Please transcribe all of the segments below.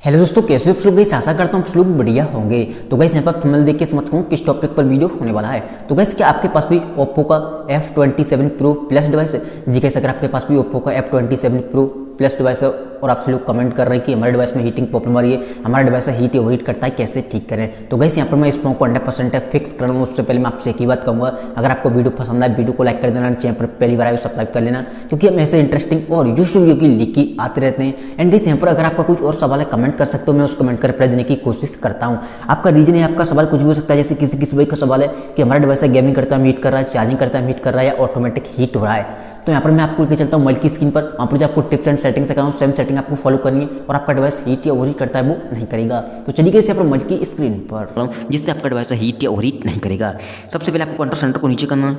Hello दोस्तों, कैसे हो आप लोग? गाइस आशा करता हूँ आप लोग बढ़िया होंगे। तो गाइस यहाँ पर थंबनेल देख के समझ हूँ किस टॉपिक पर वीडियो होने वाला है। तो गाइस क्या आपके पास भी ओप्पो का F27 Pro प्लस डिवाइस है? जी गाइस, अगर आपके पास भी ओप्पो का F27 Pro प्लस डिवाइस है और आपसे लोग कमेंट कर रहे हैं कि हमारे डिवाइस में हीटिंग प्रॉब्लम आ रही है, हमारा डिवाइस हीट या ओवरहीट करता है, कैसे ठीक करें। तो गाइस यहाँ पर मैं इस प्रॉब्लम को 100% फिक्स कर रहा हूँ। उससे पहले मैं आपसे एक ही बात कहूँगा, अगर आपको वीडियो पसंद आए वीडियो को लाइक कर देना, चैनल पर पहली बार आए सब्सक्राइब कर लेना, क्योंकि हम ऐसे इंटरेस्टिंग और यूजफुल वीडियो की लीक आते रहते हैं। एंड गाइस यहाँ पर अगर आपका कुछ और सवाल है कमेंट कर सकते हो, मैं उस कमेंट का रिप्लाई देने की कोशिश करता हूँ। आपका रीजन है, आपका सवाल कुछ भी हो सकता है। जैसे किसी भाई का सवाल है कि हमारा डिवाइस गेमिंग करता है हीट कर रहा है, चार्जिंग करता है हीट कर रहा है, या ऑटोमेटिक हीट हो रहा है। तो यहाँ पर मैं आपको लेके चलता हूँ मोबाइल की स्क्रीन पर, वहाँ पर जो आपको टिप्स एंड सेटिंग्स दिखाऊँ, सेम सेटिंग आपको फॉलो करनी है और आपका डिवाइस हीट या ओवरहीट करता है वो नहीं करेगा। तो चलिए यहाँ पर मोबाइल की स्क्रीन पर, जिससे आपका डिवाइस हीट या ओवरहीट नहीं करेगा। सबसे पहले आपको कंट्रोल सेंटर को नीचे करना है।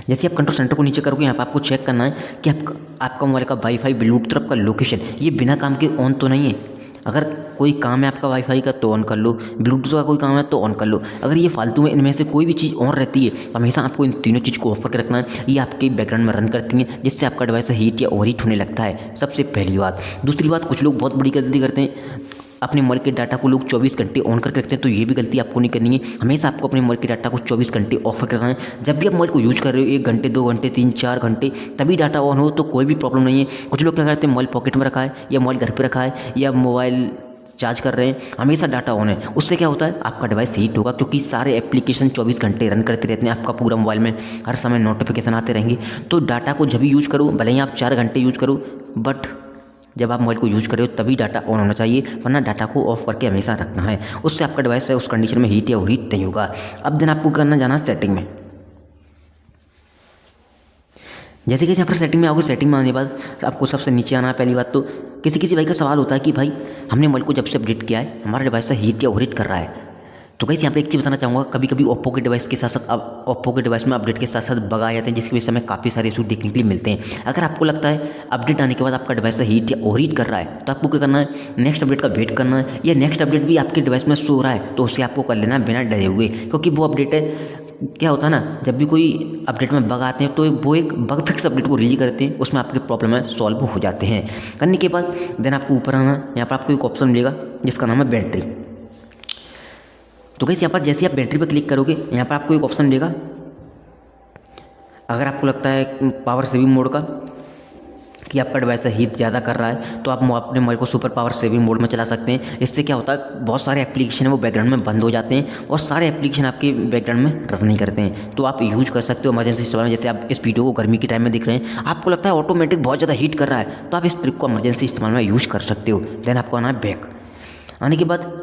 जैसे आप कंट्रोल सेंटर को नीचे करोगे, यहाँ पर आपको चेक करना है कि आपका मोबाइल का वाईफाई ब्लूटूथ आपका लोकेशन ये बिना काम के ऑन तो नहीं है। अगर कोई काम है आपका वाईफाई का तो ऑन कर लो, ब्लूटूथ का कोई काम है तो ऑन कर लो। अगर ये फालतू में इनमें से कोई भी चीज़ ऑन रहती है तो हमेशा आपको इन तीनों चीज़ को ऑफ करके रखना है। ये आपके बैकग्राउंड में रन करती हैं, जिससे आपका डिवाइस हीट या ओवरहीट होने लगता है। सबसे पहली बात। दूसरी बात, कुछ लोग बहुत बड़ी गलती करते हैं, अपने मोबाइल के डाटा को लोग 24 घंटे ऑन करके रखते हैं। तो ये भी गलती आपको नहीं करनी है। हमेशा आपको अपने मोबाइल के डाटा को 24 घंटे ऑफ करके रखना है। जब भी आप मोबाइल को यूज कर रहे हो 1 घंटे 2 घंटे 3-4 घंटे तभी डाटा ऑन हो तो कोई भी प्रॉब्लम नहीं है। कुछ लोग क्या करते हैं, मोबाइल पॉकेट में रखा है या मोबाइल घर पर रखा है या मोबाइल चार्ज कर रहे हैं, हमेशा डाटा ऑन है। उससे क्या होता है, आपका डिवाइस हीट होगा, क्योंकि सारे एप्लीकेशन 24 घंटे रन करते रहते हैं। आपका पूरा मोबाइल में हर समय नोटिफिकेशन आते रहेंगे। तो डाटा को जब भी यूज करो, भले ही आप 4 घंटे यूज करो, बट जब आप मोबाइल को यूज कर रहे हो तभी डाटा ऑन होना चाहिए, वरना डाटा को ऑफ करके हमेशा रखना है। उससे आपका डिवाइस है उस कंडीशन में हीट या ओवरहीट नहीं होगा। अब दिन आपको करना जाना सेटिंग में। जैसे कि यहाँ पर सेटिंग में आओगे, सेटिंग में आने के बाद आपको सबसे नीचे आना है। पहली बात तो किसी भाई का सवाल होता है कि भाई हमने मोबाइल को जब से अपडेट किया है हमारा डिवाइस हीट या ओवरहीट कर रहा है। तो गाइस यहाँ पे एक चीज़ बताना चाहूँगा, कभी कभी ओप्पो के डिवाइस के साथ साथ अब ओप्पो के डिवाइस में अपडेट के साथ साथ बग आ जाते हैं, जिसकी वजह से हमें काफ़ी सारे इशू देखने के लिए मिलते हैं। अगर आपको लगता है अपडेट आने के बाद आपका डिवाइस हीट या ओवरहीट कर रहा है तो आपको क्या करना है, नेक्स्ट अपडेट का वेट करना है। या नेक्स्ट अपडेट भी आपके डिवाइस में शो हो रहा है तो उसे आपको कर लेना है बिना डरे हुए, क्योंकि वो अपडेट है। क्या होता है ना, जब भी कोई अपडेट में बग आते हैं तो वो एक बग फिक्स अपडेट को रिलीज करते हैं, उसमें आपके प्रॉब्लम है सॉल्व हो जाते हैं। करने के बाद देन आपको ऊपर आना, यहाँ पर आपको एक ऑप्शन मिलेगा जिसका नाम है बैटरी। तो गाइस यहाँ पर जैसे आप बैटरी पर क्लिक करोगे, यहाँ पर आपको एक ऑप्शन मिलेगा। अगर आपको लगता है पावर सेविंग मोड का कि आपका डिवाइस हीट ज़्यादा कर रहा है तो आप अपने मोबाइल को सुपर पावर सेविंग मोड में चला सकते हैं। इससे क्या होता है, बहुत सारे एप्लीकेशन है वो बैकग्राउंड में बंद हो जाते हैं और सारे एप्लीकेशन आपके बैकग्राउंड में रन नहीं करते हैं। तो आप यूज कर सकते हो इमरजेंसी सिस्टम में। जैसे आप इस वीडियो को गर्मी के टाइम में दिख रहे हैं, आपको लगता है ऑटोमेटिक बहुत ज़्यादा हीट कर रहा है, तो आप इस ट्रिक को इमरजेंसी इस्तेमाल में यूज कर सकते हो। देन आपको आना है बैक। आने के बाद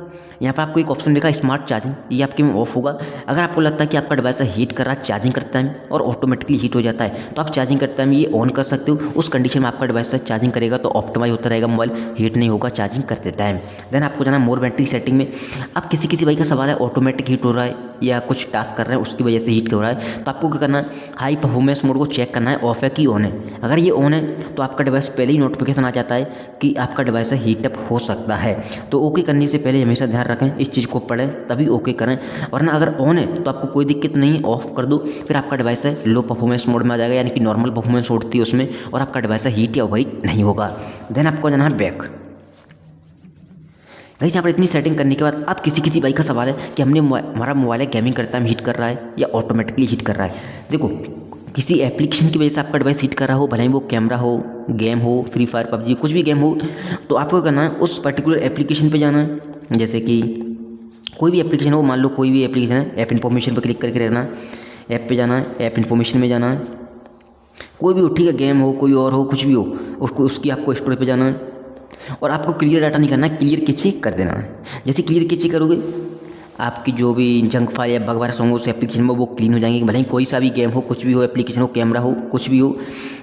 यहाँ पर आपको एक ऑप्शन मिलेगा स्मार्ट चार्जिंग, ये आपके में ऑफ होगा। अगर आपको लगता है कि आपका डिवाइस हीट कर रहा है चार्जिंग करते टाइम और ऑटोमेटिकली हीट हो जाता है, तो आप चार्जिंग करते टाइम ये ऑन कर सकते हो। उस कंडीशन में आपका डिवाइस चार्जिंग करेगा तो ऑप्टिमाइज होता रहेगा, मोबाइल हीट नहीं होगा चार्जिंग करते टाइम। देन आपको जाना मोर बैटरी सेटिंग में। अब किसी भाई का सवाल है ऑटोमेटिक हीट हो रहा है या कुछ टास्क कर रहे हैं उसकी वजह से हीट हो रहा है, तो आपको क्या करना है, हाई परफॉर्मेंस मोड को चेक करना है ऑफ है कि ऑन है। अगर ये ऑन है तो आपका डिवाइस पहले ही नोटिफिकेशन आ जाता है कि आपका डिवाइस हीटअप हो सकता है। तो ओके करने से पहले हमेशा ध्यान रखें, इस चीज़ को पढ़ें तभी ओके करें, वरना अगर ऑन है तो आपको कोई दिक्कत नहीं है, ऑफ कर दो, फिर आपका डिवाइस लो परफॉर्मेंस मोड में आ जाएगा, यानी कि नॉर्मल परफॉर्मेंस उठती है उसमें, और आपका डिवाइस हीट या ओवरहीट नहीं होगा। देन आपको जाना है बैक। गाइस यहाँ पर इतनी सेटिंग करने के बाद अब किसी भाई का सवाल है कि हमारा मोबाइल है गेमिंग करता है हीट कर रहा है या ऑटोमेटिकली हीट कर रहा है। देखो, किसी एप्लीकेशन की वजह से आपका डिवाइस हीट कर रहा हो, भले ही वो कैमरा हो, गेम हो, फ्री फायर पबजी कुछ भी गेम हो, तो आपको करना है उस पर्टिकुलर एप्लीकेशन पे जाना है। जैसे कि कोई भी एप्लीकेशन हो, मान लो कोई भी एप्लीकेशन है, ऐप इन्फॉर्मेशन पर क्लिक करके रहना है, ऐप पे जाना है, ऐप इन्फॉर्मेशन में जाना है, कोई भी हो, ठीक है, गेम हो कोई और हो कुछ भी हो, उसकी आपको स्टोरेज पे जाना है और आपको क्लियर डाटा नहीं करना है, क्लियर कैचे कर देना है। जैसे क्लियर कैचे करोगे, आपकी जो भी जंक फाइल या बग वगैरह होंगे उस एप्लीकेशन में वो क्लीन हो जाएंगे, भले ही कोई सा भी गेम हो, कुछ भी हो, एप्लीकेशन हो, कैमरा हो, कुछ भी हो।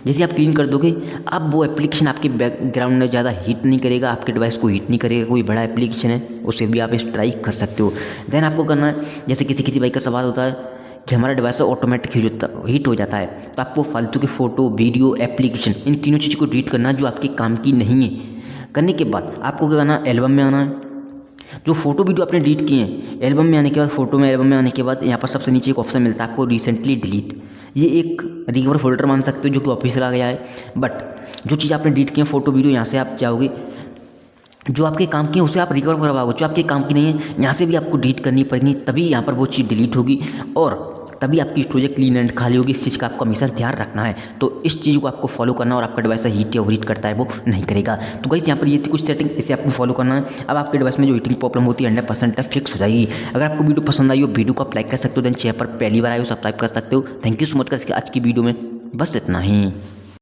जैसे आप क्लीन कर दोगे, अब वो एप्लीकेशन आपके बैकग्राउंड में ज़्यादा हीट नहीं करेगा, आपके डिवाइस को हीट नहीं करेगा। कोई बड़ा एप्लीकेशन है उसे भी आप स्ट्राइक कर सकते हो। देन आपको करना है, जैसे किसी भाई का सवाल होता है कि हमारा डिवाइस ऑटोमेटिक हीट हो जाता है, तो आपको फालतू के फ़ोटो, वीडियो, एप्लीकेशन, इन तीनों चीज़ को डिलीट करना जो आपके काम की नहीं है। करने के बाद आपको क्या करना है, एल्बम में आना है। जो फोटो वीडियो आपने डिलीट किए हैं, एल्बम में आने के बाद एल्बम में आने के बाद यहाँ पर सबसे नीचे एक ऑप्शन मिलता है आपको रिसेंटली डिलीट। ये एक रिकवर फोल्डर मान सकते हो जो कि ऑफिशियल आ गया है। बट जो चीज़ आपने डिलीट किए हैं फोटो वीडियो, यहाँ से आप जाओगे जो आपके काम की है उसे आप रिकवर करवाओगे, जो आपके काम की नहीं है यहाँ से भी आपको डिलीट करनी पड़ेगी, तभी यहाँ पर वो चीज़ डिलीट होगी और तभी आपकी स्टोरेज क्लीन एंड खाली होगी। इस चीज़ का आपको हमेशा ध्यान रखना है। तो इस चीज़ को आपको फॉलो करना और आपका डिवाइस हीट या ओवरहीट करता है वो नहीं करेगा। तो गाइस यहाँ पर ये थी कुछ सेटिंग, इसे आपको फॉलो करना है। अब आपके डिवाइस में जो हीटिंग प्रॉब्लम होती है 100% फिक्स हो जाएगी। अगर आपको वीडियो पसंद आई हो, वीडियो को आप लाइक कर सकते हो, देन चैनल पर पहली बार आए हो सब्सक्राइब कर सकते हो। Thank you so much. आज की वीडियो में बस इतना ही।